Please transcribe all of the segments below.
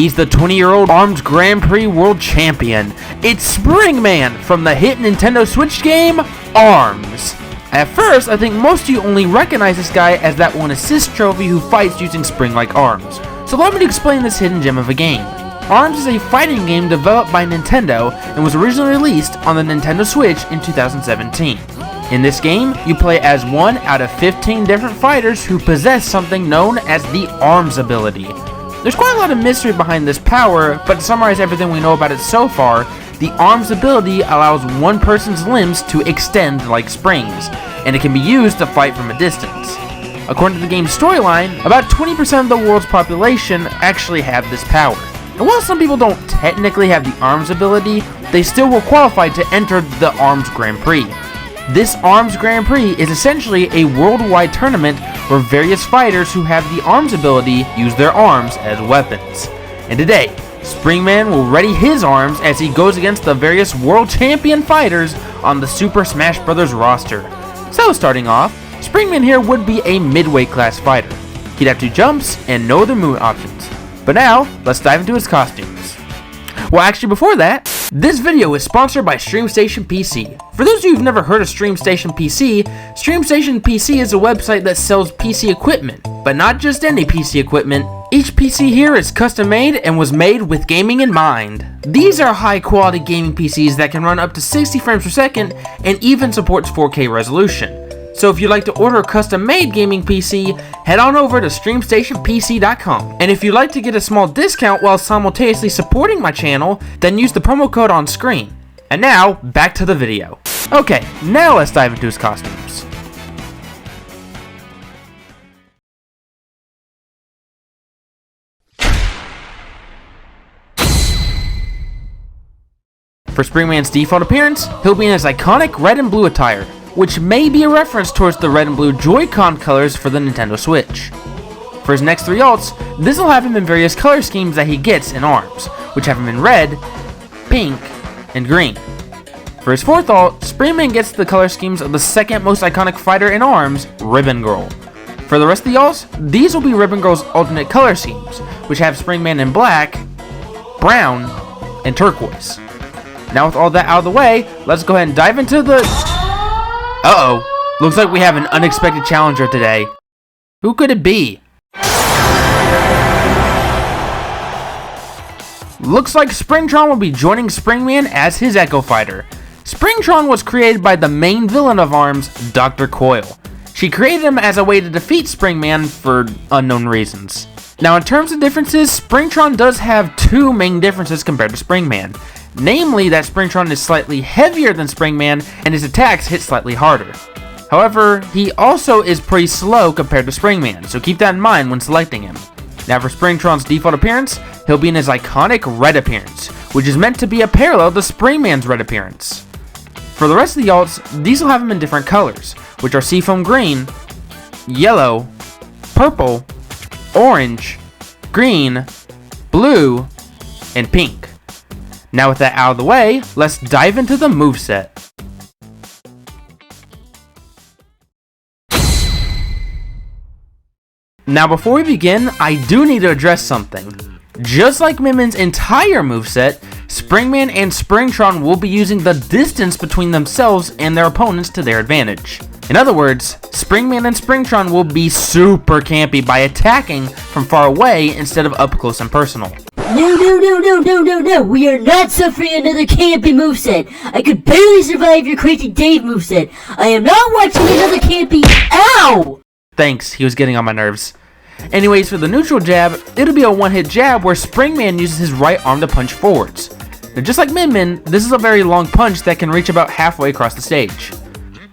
He's the 20-year-old Arms Grand Prix World Champion. It's Spring Man from the hit Nintendo Switch game, Arms. At first, I think most of you only recognize this guy as that one assist trophy who fights using spring-like arms. So let me explain this hidden gem of a game. Arms is a fighting game developed by Nintendo and was originally released on the Nintendo Switch in 2017. In this game, you play as one out of 15 different fighters who possess something known as the Arms ability. There's quite a lot of mystery behind this power, but to summarize everything we know about it so far, the Arms ability allows one person's limbs to extend like springs, and it can be used to fight from a distance. According to the game's storyline, about 20% of the world's population actually have this power. And while some people don't technically have the Arms ability, they still will qualify to enter the Arms Grand Prix. This Arms Grand Prix is essentially a worldwide tournament where various fighters who have the Arms ability use their arms as weapons. And today, Spring Man will ready his arms as he goes against the various world champion fighters on the Super Smash Bros. Roster. So starting off, Spring Man here would be a midweight class fighter. He'd have 2 jumps and no other move options. But now, let's dive into his costumes. Well, actually before that, this video is sponsored by StreamStation PC. For those of you who've never heard of StreamStation PC, StreamStation PC is a website that sells PC equipment, but not just any PC equipment. Each PC here is custom made and was made with gaming in mind. These are high quality gaming PCs that can run up to 60 frames per second and even supports 4K resolution. So if you'd like to order a custom made gaming PC, head on over to StreamStationPC.com. And if you'd like to get a small discount while simultaneously supporting my channel, then use the promo code on screen. And now, back to the video. Okay, now let's dive into his costumes. For Spring Man's default appearance, he'll be in his iconic red and blue attire, which may be a reference towards the red and blue Joy-Con colors for the Nintendo Switch. For his next 3 alts, this will have him in various color schemes that he gets in Arms, which have him in red, pink, and green. For his 4th alt, Spring Man gets the color schemes of the second most iconic fighter in Arms, Ribbon Girl. For the rest of the alts, these will be Ribbon Girl's alternate color schemes, which have Spring Man in black, brown, and turquoise. Now with all that out of the way, let's go ahead and dive into the... Uh-oh, looks like we have an unexpected challenger today. Who could it be? Looks like Springtron will be joining Spring Man as his Echo Fighter. Springtron was created by the main villain of Arms, Dr. Coil. She created him as a way to defeat Spring Man for unknown reasons. Now in terms of differences, Springtron does have 2 main differences compared to Spring Man. Namely that Springtron is slightly heavier than Spring Man and his attacks hit slightly harder. However, he also is pretty slow compared to Spring Man, so keep that in mind when selecting him. Now for Springtron's default appearance, he'll be in his iconic red appearance, which is meant to be a parallel to Spring Man's red appearance. For the rest of the alts, these will have him in different colors, which are Seafoam Green, Yellow, Purple, Orange, Green, Blue, and Pink. Now with that out of the way, let's dive into the moveset. Now before we begin, I do need to address something. Just like Min Min's entire moveset, Spring Man and Springtron will be using the distance between themselves and their opponents to their advantage. In other words, Spring Man and Springtron will be super campy by attacking from far away instead of up close and personal. No, we are not suffering another campy moveset. I could barely survive your Crazy Dave moveset. I am not watching another campy... Ow! Thanks, he was getting on my nerves. Anyways, for the neutral jab, it'll be a one-hit jab where Spring Man uses his right arm to punch forwards. Now just like Min Min, this is a very long punch that can reach about halfway across the stage.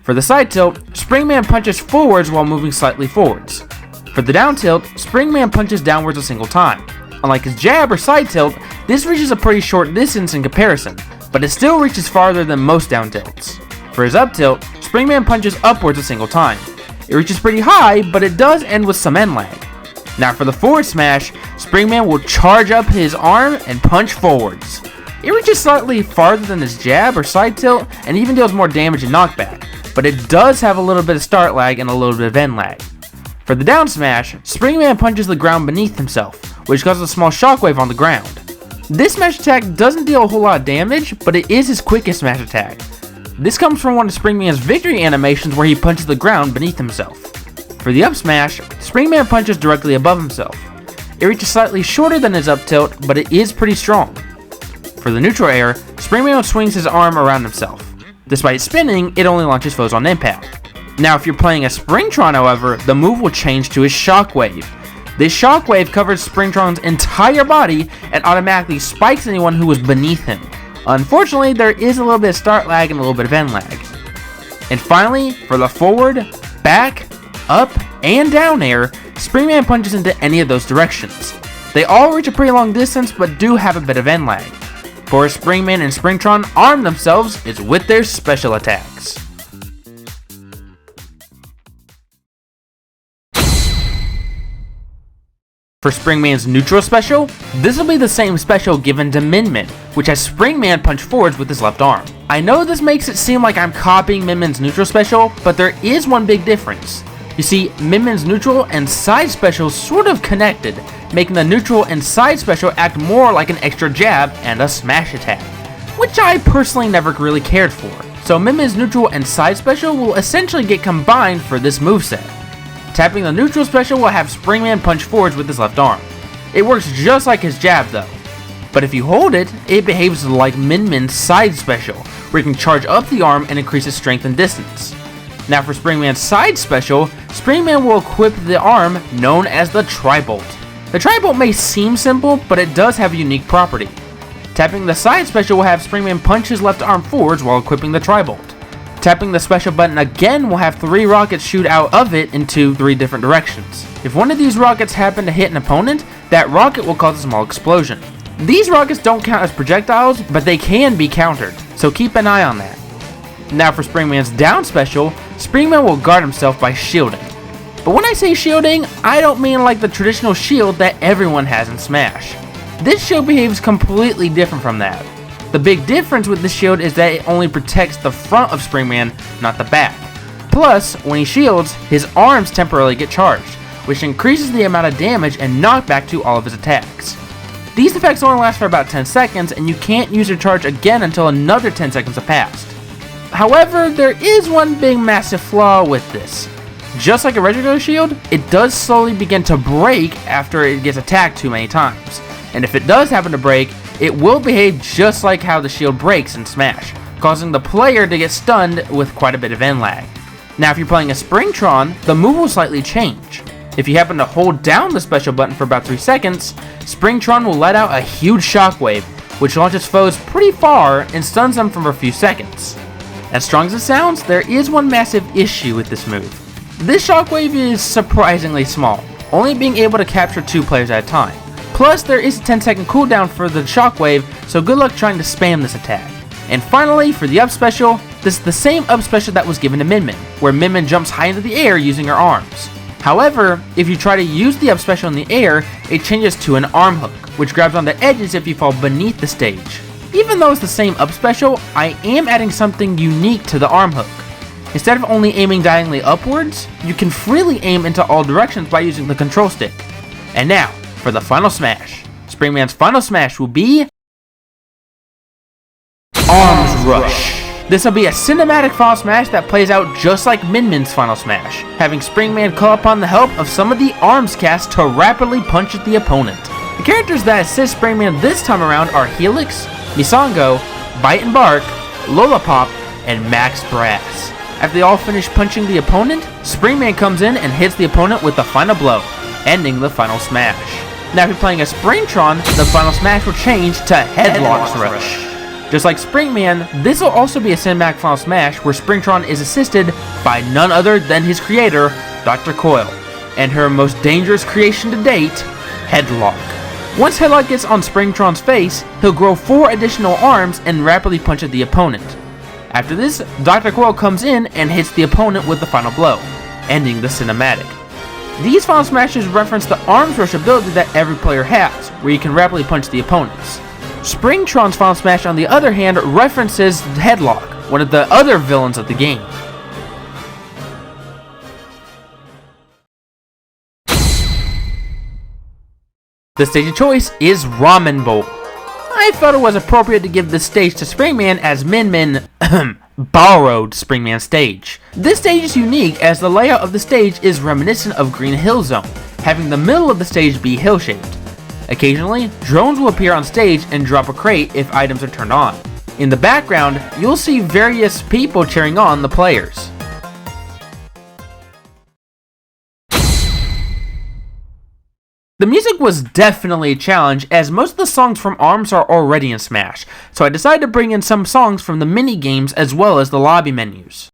For the side tilt, Spring Man punches forwards while moving slightly forwards. For the down tilt, Spring Man punches downwards a single time. Unlike his jab or side tilt, this reaches a pretty short distance in comparison, but it still reaches farther than most down tilts. For his up tilt, Spring Man punches upwards a single time. It reaches pretty high, but it does end with some end lag. Now for the forward smash, Spring Man will charge up his arm and punch forwards. It reaches slightly farther than his jab or side tilt and even deals more damage and knockback, but it does have a little bit of start lag and a little bit of end lag. For the down smash, Spring Man punches the ground beneath himself, which causes a small shockwave on the ground. This smash attack doesn't deal a whole lot of damage, but it is his quickest smash attack. This comes from one of Spring Man's victory animations where he punches the ground beneath himself. For the up smash, Spring Man punches directly above himself. It reaches slightly shorter than his up tilt, but it is pretty strong. For the neutral air, Spring Man swings his arm around himself. Despite spinning, it only launches foes on impact. Now if you're playing a Springtron, however, the move will change to his shockwave. This shockwave covers Springtron's entire body and automatically spikes anyone who was beneath him. Unfortunately, there is a little bit of start lag and a little bit of end lag. And finally, for the forward, back, up, and down air, Spring Man punches into any of those directions. They all reach a pretty long distance but do have a bit of end lag. For Spring Man and Springtron arm themselves is with their special attacks. For Spring Man's neutral special, this will be the same special given to Min Min, which has Spring Man punch forwards with his left arm. I know this makes it seem like I'm copying Min Min's neutral special, but there is one big difference. You see, Min Min's neutral and side specials sort of connected, making the neutral and side special act more like an extra jab and a smash attack, which I personally never really cared for. So Min Min's neutral and side special will essentially get combined for this moveset. Tapping the neutral special will have Spring Man punch forwards with his left arm. It works just like his jab though, but if you hold it, it behaves like Min Min's side special, where you can charge up the arm and increase its strength and distance. Now for Spring Man's side special, Spring Man will equip the arm known as the Tri-Bolt. The Tri-Bolt may seem simple, but it does have a unique property. Tapping the side special will have Spring Man punch his left arm forwards while equipping the Tri-Bolt. Tapping the special button again will have 3 rockets shoot out of it into 3 different directions. If one of these rockets happen to hit an opponent, that rocket will cause a small explosion. These rockets don't count as projectiles, but they can be countered, so keep an eye on that. Now for Spring Man's down special, Spring Man will guard himself by shielding. But when I say shielding, I don't mean like the traditional shield that everyone has in Smash. This shield behaves completely different from that. The big difference with this shield is that it only protects the front of Spring Man, not the back. Plus, when he shields, his arms temporarily get charged, which increases the amount of damage and knockback to all of his attacks. These effects only last for about 10 seconds, and you can't use your charge again until another 10 seconds have passed. However, there is one big massive flaw with this. Just like a regular shield, it does slowly begin to break after it gets attacked too many times. And if it does happen to break, it will behave just like how the shield breaks in Smash, causing the player to get stunned with quite a bit of end lag. Now if you're playing a Springtron, the move will slightly change. If you happen to hold down the special button for about 3 seconds, Springtron will let out a huge shockwave, which launches foes pretty far and stuns them for a few seconds. As strong as it sounds, there is one massive issue with this move. This shockwave is surprisingly small, only being able to capture 2 players at a time. Plus, there is a 10-second cooldown for the shockwave, so good luck trying to spam this attack. And finally, for the up special, this is the same up special that was given to Min Min, where Min Min jumps high into the air using her arms. However, if you try to use the up special in the air, it changes to an arm hook, which grabs on the edges if you fall beneath the stage. Even though it's the same up special, I am adding something unique to the arm hook. Instead of only aiming diagonally upwards, you can freely aim into all directions by using the control stick. And now, for the final smash. Spring Man's final smash will be Arms Rush. This will be a cinematic final smash that plays out just like Min Min's final smash, having Spring Man call upon the help of some of the arms cast to rapidly punch at the opponent. The characters that assist Spring Man this time around are Helix, Misango, Bite and Bark, Lollipop, and Max Brass. After they all finish punching the opponent, Spring Man comes in and hits the opponent with the final blow, ending the final smash. Now if you're playing a Springtron, the final smash will change to Headlocks Rush. Just like Spring Man, this will also be a cinematic final smash where Springtron is assisted by none other than his creator, Dr. Coil, and her most dangerous creation to date, Headlock. Once Headlock gets on Springtron's face, he'll grow 4 additional arms and rapidly punch at the opponent. After this, Dr. Coil comes in and hits the opponent with the final blow, ending the cinematic. These final smashes reference the Arms Rush ability that every player has, where you can rapidly punch the opponents. Springtron's final smash, on the other hand, references Headlock, one of the other villains of the game. The stage of choice is Ramen Bowl. I felt it was appropriate to give this stage to Spring Man as Min Min borrowed Spring Man stage. This stage is unique as the layout of the stage is reminiscent of Green Hill Zone, having the middle of the stage be hill-shaped. Occasionally, drones will appear on stage and drop a crate if items are turned on. In the background, you'll see various people cheering on the players. The music was definitely a challenge as most of the songs from ARMS are already in Smash, so I decided to bring in some songs from the mini games as well as the lobby menus.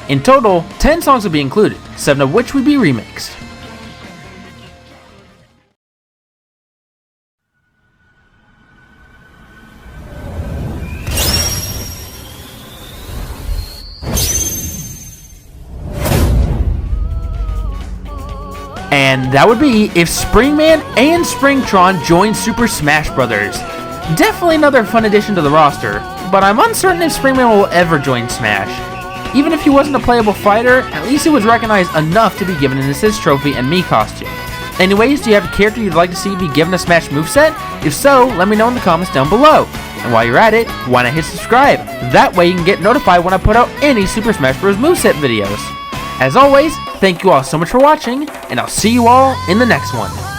In total, 10 songs will be included, 7 of which would be remixed. And that would be if Spring Man and Springtron joined Super Smash Bros. Definitely another fun addition to the roster, but I'm uncertain if Spring Man will ever join Smash. Even if he wasn't a playable fighter, at least he was recognized enough to be given an assist trophy and Mii costume. Anyways, do you have a character you'd like to see be given a Smash moveset? If so, let me know in the comments down below. And while you're at it, why not hit subscribe? That way you can get notified when I put out any Super Smash Bros. Moveset videos. As always, thank you all so much for watching, and I'll see you all in the next one.